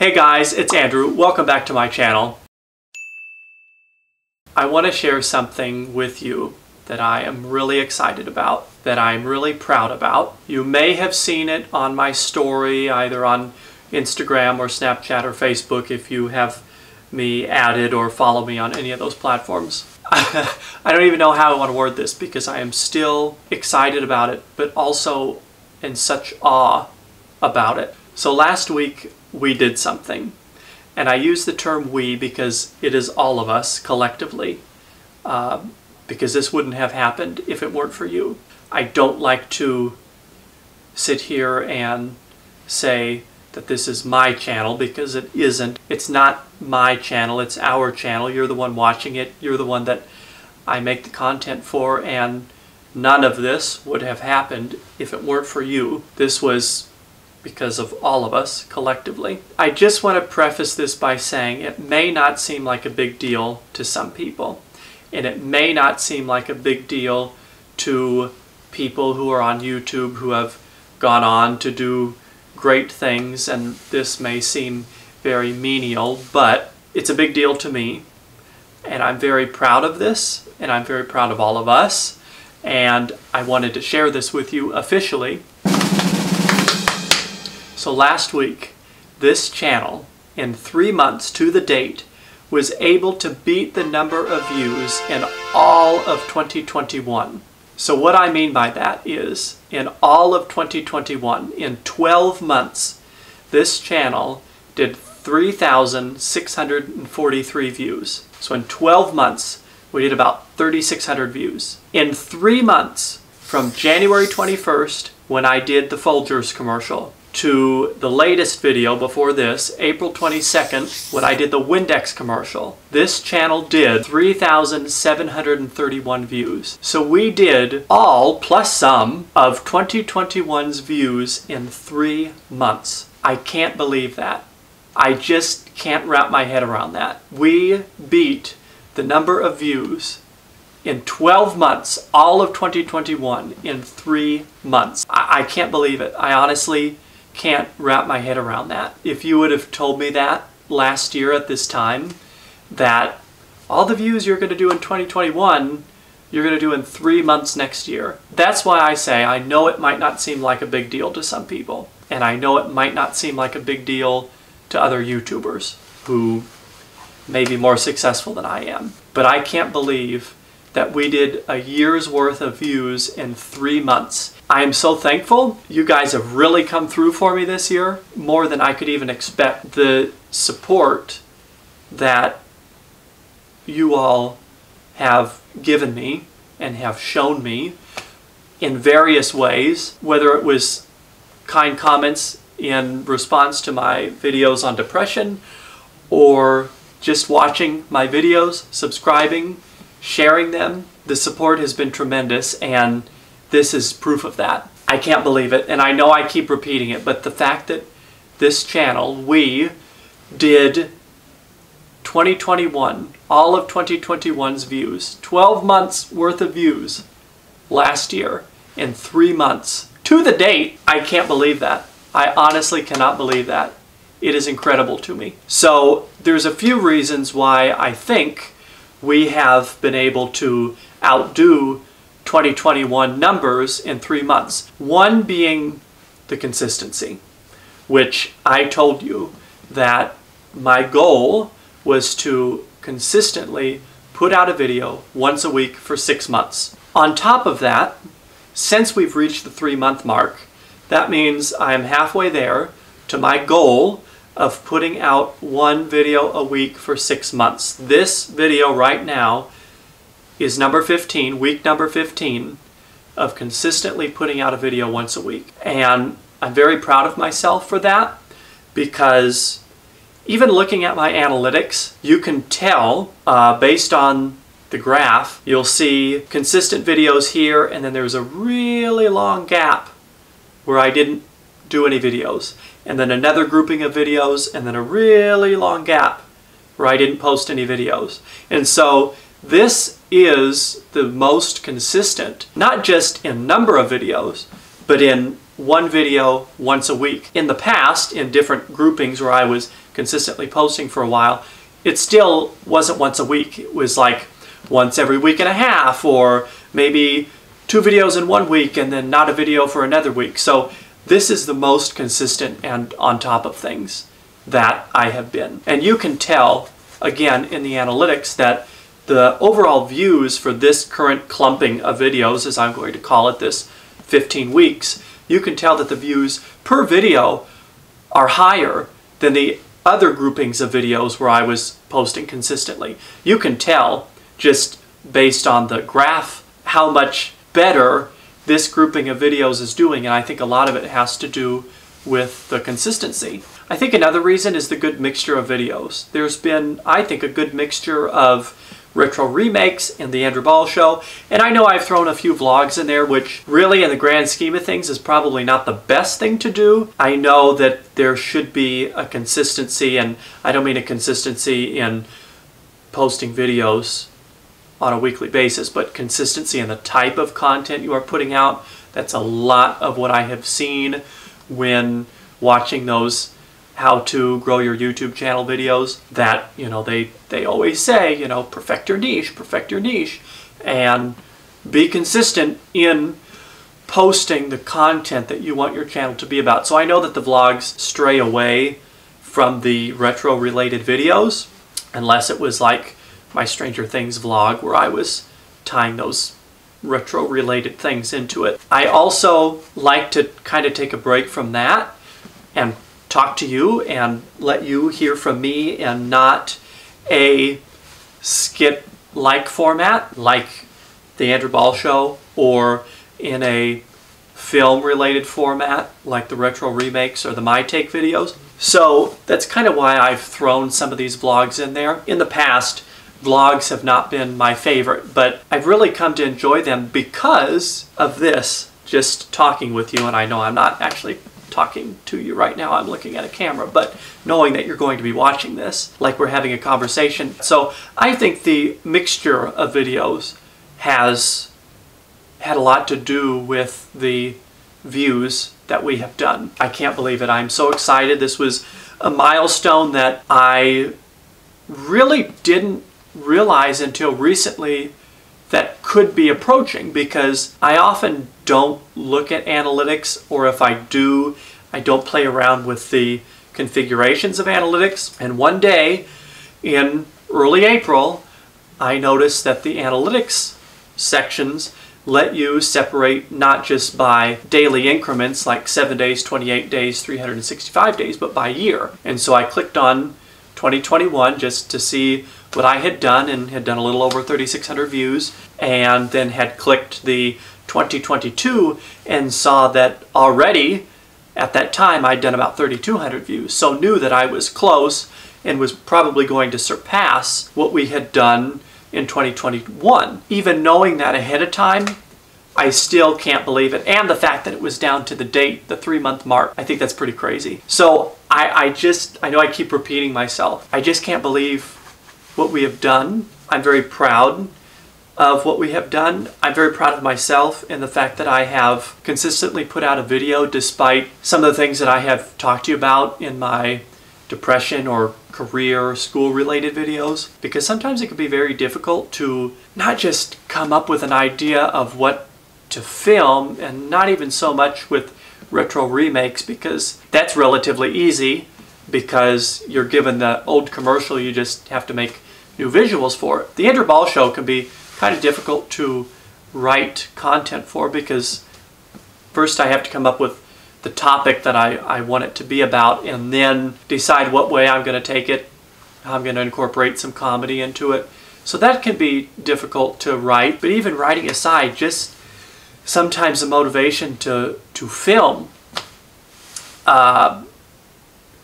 Hey guys, it's Andrew. Welcome back to my channel. I want to share something with you that I am really excited about, that I'm really proud about. You may have seen it on my story, either on Instagram or Snapchat or Facebook if you have me added or follow me on any of those platforms. I don't even know how I want to word this because I am still excited about it, but also in such awe about it. So last week we did something, and I use the term we because it is all of us collectively, because this wouldn't have happened if it weren't for you. I don't like to sit here and say that this is my channel because it isn't. It's not my channel, it's our channel. You're the one watching it, you're the one that I make the content for, and none of this would have happened if it weren't for you. This was because of all of us collectively. I just want to preface this by saying it may not seem like a big deal to some people, and it may not seem like a big deal to people who are on YouTube who have gone on to do great things, and this may seem very menial, but it's a big deal to me, and I'm very proud of this, and I'm very proud of all of us, and I wanted to share this with you officially. So last week, this channel, in 3 months to the date, was able to beat the number of views in all of 2021. So what I mean by that is, in all of 2021, in 12 months, this channel did 3,643 views. So in 12 months, we did about 3,600 views. In 3 months, from January 21st, when I did the Folgers commercial, to the latest video before this, April 22nd, when I did the Windex commercial, this channel did 3,731 views. So we did all, plus some, of 2021's views in 3 months. I can't believe that. I just can't wrap my head around that. We beat the number of views in 12 months, all of 2021, in 3 months. I can't believe it. I honestly can't wrap my head around that. If you would have told me that last year at this time, that all the views you're going to do in 2021, you're going to do in 3 months next year. That's why I say I know it might not seem like a big deal to some people, and I know it might not seem like a big deal to other YouTubers who may be more successful than I am. But I can't believe that we did a year's worth of views in 3 months. I am so thankful. You guys have really come through for me this year, more than I could even expect. The support that you all have given me and have shown me in various ways, whether it was kind comments in response to my videos on depression, or just watching my videos, subscribing, sharing them, the support has been tremendous, and this is proof of that. I can't believe it, and I know I keep repeating it, but the fact that this channel, we did 2021, all of 2021's views, 12 months worth of views last year in 3 months. To the date, I can't believe that. I honestly cannot believe that. It is incredible to me. So there's a few reasons why I think we have been able to outdo 2021 numbers in 3 months. One being the consistency, which I told you that my goal was to consistently put out a video once a week for 6 months. On top of that, since we've reached the 3-month mark, that means I'm halfway there to my goal of putting out 1 video a week for 6 months. This video right now is number 15, week number 15, of consistently putting out a video once a week. And I'm very proud of myself for that, because even looking at my analytics, you can tell based on the graph, you'll see consistent videos here, and then there's a really long gap where I didn't do any videos, and then another grouping of videos, and then a really long gap where I didn't post any videos. And so this is the most consistent, not just in number of videos, but in one video once a week. In the past, in different groupings where I was consistently posting for a while, it still wasn't once a week. It was like once every week and a half, or maybe 2 videos in 1 week and then not a video for another week. So this is the most consistent and on top of things that I have been. And you can tell, again, in the analytics that the overall views for this current clumping of videos, as I'm going to call it, this 15 weeks, you can tell that the views per video are higher than the other groupings of videos where I was posting consistently. You can tell just based on the graph how much better this grouping of videos is doing, and I think a lot of it has to do with the consistency. I think another reason is the good mixture of videos. There's been, I think, a good mixture of retro remakes in the Andrew Ball Show, and I know I've thrown a few vlogs in there, which really in the grand scheme of things is probably not the best thing to do. I know that there should be a consistency, and I don't mean a consistency in posting videos on a weekly basis, but consistency in the type of content you are putting out. That's a lot of what I have seen when watching those how to grow your YouTube channel videos, that, you know, they always say, you know, perfect your niche, and be consistent in posting the content that you want your channel to be about. So I know that the vlogs stray away from the retro related videos, unless it was like my Stranger Things vlog where I was tying those retro related things into it. I also like to kind of take a break from that and talk to you and let you hear from me in not a skit-like format like the Andrew Ball Show, or in a film-related format like the retro remakes or the My Take videos. So that's kind of why I've thrown some of these vlogs in there. In the past, vlogs have not been my favorite, but I've really come to enjoy them because of this, just talking with you. And I know I'm not actually talking to you right now, I'm looking at a camera, but knowing that you're going to be watching this like we're having a conversation. So I think the mixture of videos has had a lot to do with the views that we have done. I can't believe it. I'm so excited. This was a milestone that I really didn't realize until recently that could be approaching, because I often don't look at analytics, or if I do, I don't play around with the configurations of analytics. And one day in early April, I noticed that the analytics sections let you separate not just by daily increments like 7 days, 28 days, 365 days, but by year. And so I clicked on 2021 just to see what I had done, and had done a little over 3,600 views, and then had clicked the 2022 and saw that already at that time I'd done about 3,200 views. So knew that I was close and was probably going to surpass what we had done in 2021. Even knowing that ahead of time, I still can't believe it. And the fact that it was down to the date, the 3-month mark, I think that's pretty crazy. So I know I keep repeating myself. I just can't believe what we have done. I'm very proud of what we have done. I'm very proud of myself in the fact that I have consistently put out a video despite some of the things that I have talked to you about in my depression or career or school related videos, because sometimes it can be very difficult to not just come up with an idea of what to film, and not even so much with retro remakes, because that's relatively easy because you're given the old commercial, you just have to make new visuals for it. The Andrew Ball Show can be kind of difficult to write content for, because first I have to come up with the topic that I want it to be about, and then decide what way I'm going to take it, how I'm going to incorporate some comedy into it. So that can be difficult to write. But even writing aside, just sometimes the motivation to film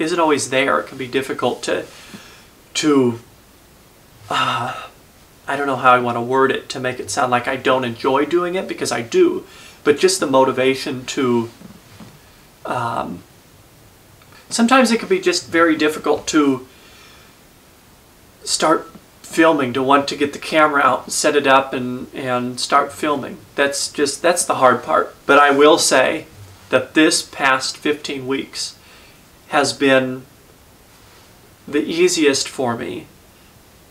isn't always there. It can be difficult to I don't know how I want to word it to make it sound like I don't enjoy doing it, because I do. But just the motivation to sometimes it can be just very difficult to start filming, to want to get the camera out and set it up and start filming. That's the hard part. But I will say that this past 15 weeks has been the easiest for me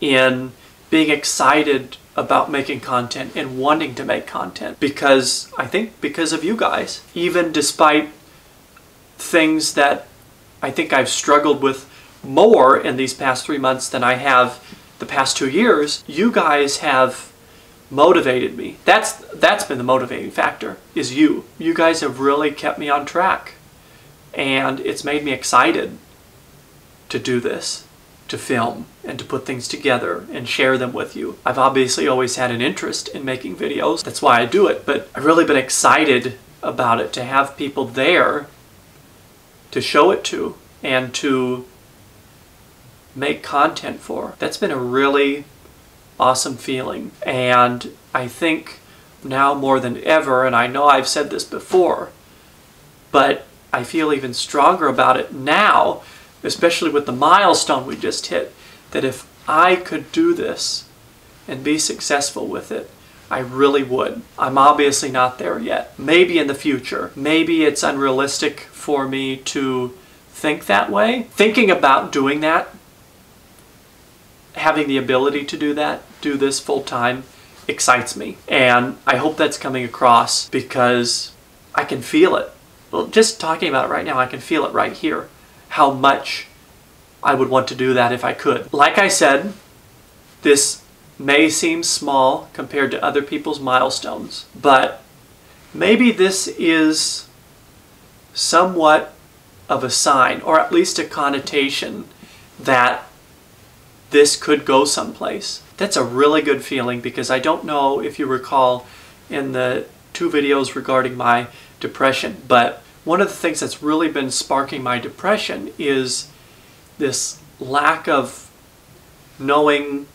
in being excited about making content and wanting to make content, because I think because of you guys. Even despite things that I think I've struggled with more in these past 3 months than I have the past 2 years, you guys have motivated me. That's been the motivating factor, is you. You guys have really kept me on track, and it's made me excited to do this, to film and to put things together and share them with you. I've obviously always had an interest in making videos. That's why I do it, but I've really been excited about it, to have people there to show it to and to make content for. That's been a really awesome feeling, and I think now more than ever, and I know I've said this before, but I feel even stronger about it now, especially with the milestone we just hit, that if I could do this and be successful with it, I really would. I'm obviously not there yet. Maybe in the future. Maybe it's unrealistic for me to think that way. Thinking about doing that, having the ability to do that, do this full time, excites me. And I hope that's coming across, because I can feel it. Well, just talking about it right now, I can feel it right here, how much I would want to do that if I could. Like I said, this may seem small compared to other people's milestones, but maybe this is somewhat of a sign, or at least a connotation, that this could go someplace. That's a really good feeling, because I don't know if you recall in the 2 videos regarding my depression, but one of the things that's really been sparking my depression is this lack of knowing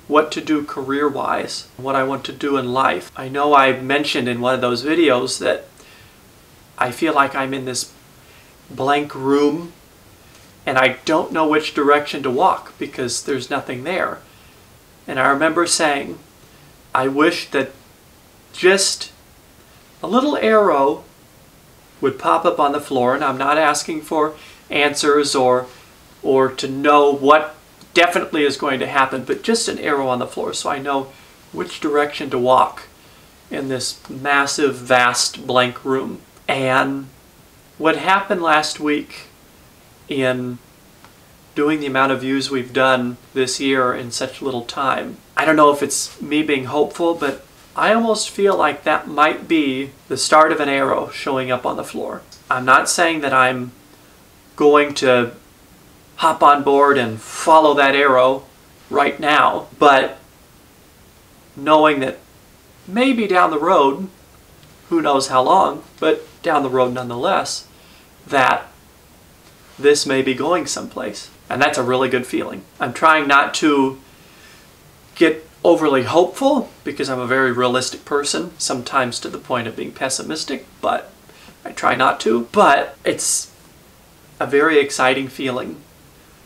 what to do career-wise, what I want to do in life. I know I mentioned in one of those videos that I feel like I'm in this blank room and I don't know which direction to walk because there's nothing there. And I remember saying, I wish that just a little arrow would pop up on the floor, and I'm not asking for answers or to know what definitely is going to happen, but just an arrow on the floor so I know which direction to walk in this massive, vast, blank room. And what happened last week in doing the amount of views we've done this year in such little time, I don't know if it's me being hopeful, but I almost feel like that might be the start of an arrow showing up on the floor. I'm not saying that I'm going to hop on board and follow that arrow right now, but knowing that maybe down the road, who knows how long, but down the road nonetheless, that this may be going someplace. And that's a really good feeling. I'm trying not to get overly hopeful because I'm a very realistic person, sometimes to the point of being pessimistic, but I try not to. But it's a very exciting feeling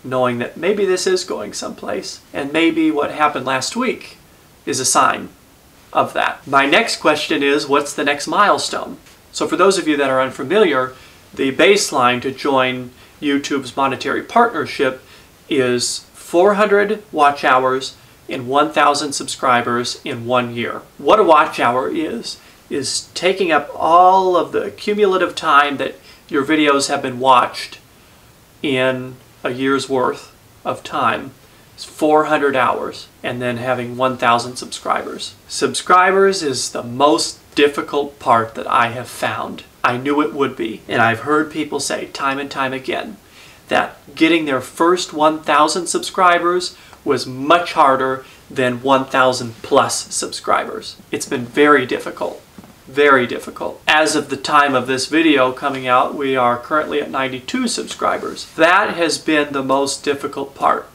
knowing that maybe this is going someplace, and maybe what happened last week is a sign of that. My next question is, what's the next milestone? So for those of you that are unfamiliar, the baseline to join YouTube's monetary partnership is 400 watch hours and 1,000 subscribers in 1 year. What a watch hour is taking up all of the cumulative time that your videos have been watched in a year's worth of time. It's 400 hours, and then having 1,000 subscribers. Subscribers is the most difficult part that I have found. I knew it would be, and I've heard people say time and time again that getting their first 1,000 subscribers was much harder than 1,000 plus subscribers. It's been very difficult. Very difficult. As of the time of this video coming out, we are currently at 92 subscribers. That has been the most difficult part,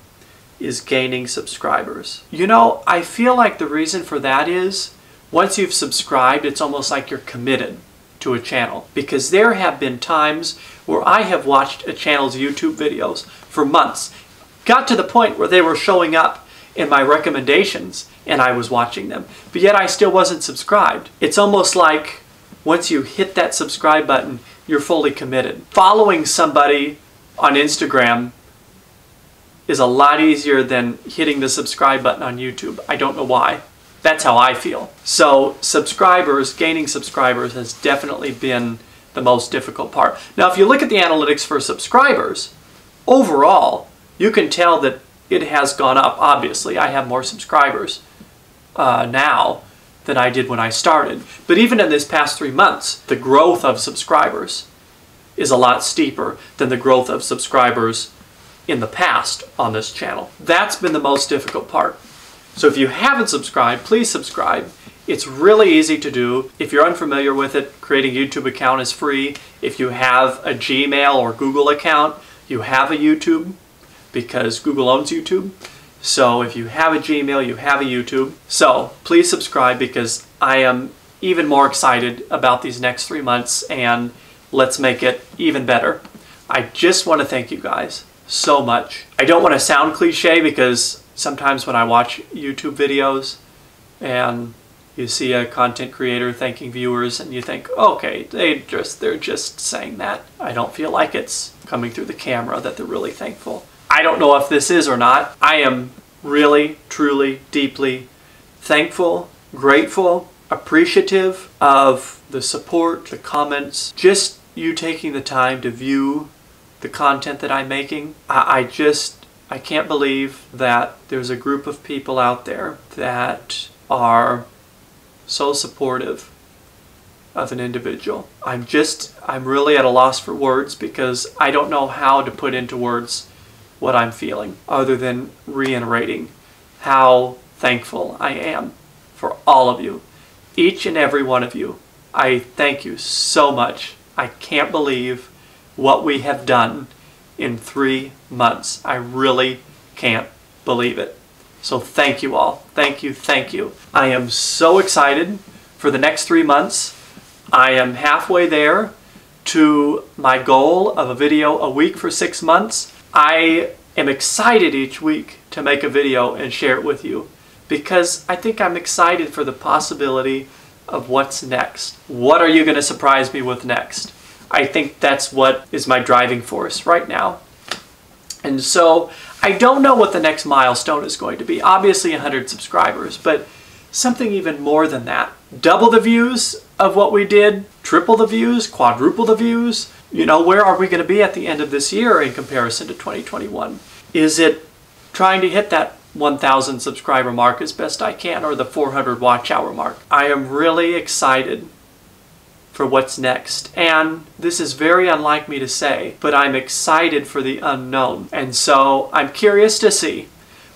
is gaining subscribers. You know, I feel like the reason for that is once you've subscribed, it's almost like you're committed to a channel. Because there have been times where I have watched a channel's YouTube videos for months, got to the point where they were showing up in my recommendations and I was watching them, but yet I still wasn't subscribed. It's almost like once you hit that subscribe button, you're fully committed. Following somebody on Instagram is a lot easier than hitting the subscribe button on YouTube. I don't know why. That's how I feel. So subscribers, gaining subscribers has definitely been the most difficult part. Now, if you look at the analytics for subscribers, overall, you can tell that it has gone up. Obviously, I have more subscribers now than I did when I started. But even in this past 3 months, the growth of subscribers is a lot steeper than the growth of subscribers in the past on this channel. That's been the most difficult part. So if you haven't subscribed, please subscribe. It's really easy to do. If you're unfamiliar with it, creating a YouTube account is free. If you have a Gmail or Google account, you have a YouTube because Google owns YouTube. So if you have a Gmail, you have a YouTube. So please subscribe because I am even more excited about these next 3 months, and let's make it even better. I just want to thank you guys so much. I don't want to sound cliche because sometimes when I watch YouTube videos and you see a content creator thanking viewers and you think, okay, they're just saying that. I don't feel like it's coming through the camera that they're really thankful. I don't know if this is or not. I am really, truly, deeply thankful, grateful, appreciative of the support, the comments, just you taking the time to view the content that I'm making. I can't believe that there's a group of people out there that are so supportive of an individual. I'm really at a loss for words because I don't know how to put into words what I'm feeling other than reiterating how thankful I am for all of you, each and every one of you. I thank you so much. I can't believe what we have done in 3 months. I really can't believe it. So thank you all. Thank you, thank you. I am so excited for the next 3 months. I am halfway there to my goal of a video a week for 6 months. I am excited each week to make a video and share it with you because I think I'm excited for the possibility of what's next. What are you going to surprise me with next? I think that's what is my driving force right now. And so I don't know what the next milestone is going to be. Obviously 100 subscribers, but something even more than that. Double the views of what we did, triple the views, quadruple the views. You know, where are we going to be at the end of this year in comparison to 2021? Is it trying to hit that 1,000 subscriber mark as best I can, or the 400 watch hour mark? I am really excited for what's next. And this is very unlike me to say, but I'm excited for the unknown. And so I'm curious to see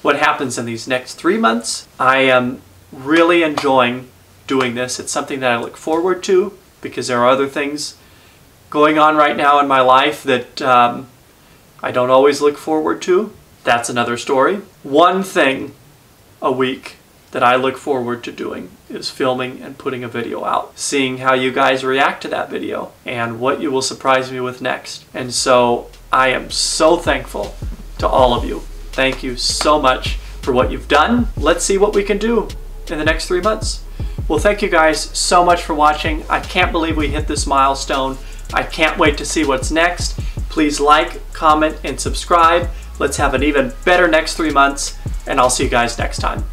what happens in these next 3 months. I am really enjoying doing this. It's something that I look forward to because there are other things going on right now in my life that I don't always look forward to. That's another story. One thing a week that I look forward to doing is filming and putting a video out, seeing how you guys react to that video and what you will surprise me with next. And so I am so thankful to all of you. Thank you so much for what you've done. Let's see what we can do in the next 3 months. Well, thank you guys so much for watching. I can't believe we hit this milestone. I can't wait to see what's next. Please like, comment, and subscribe. Let's have an even better next 3 months, and I'll see you guys next time.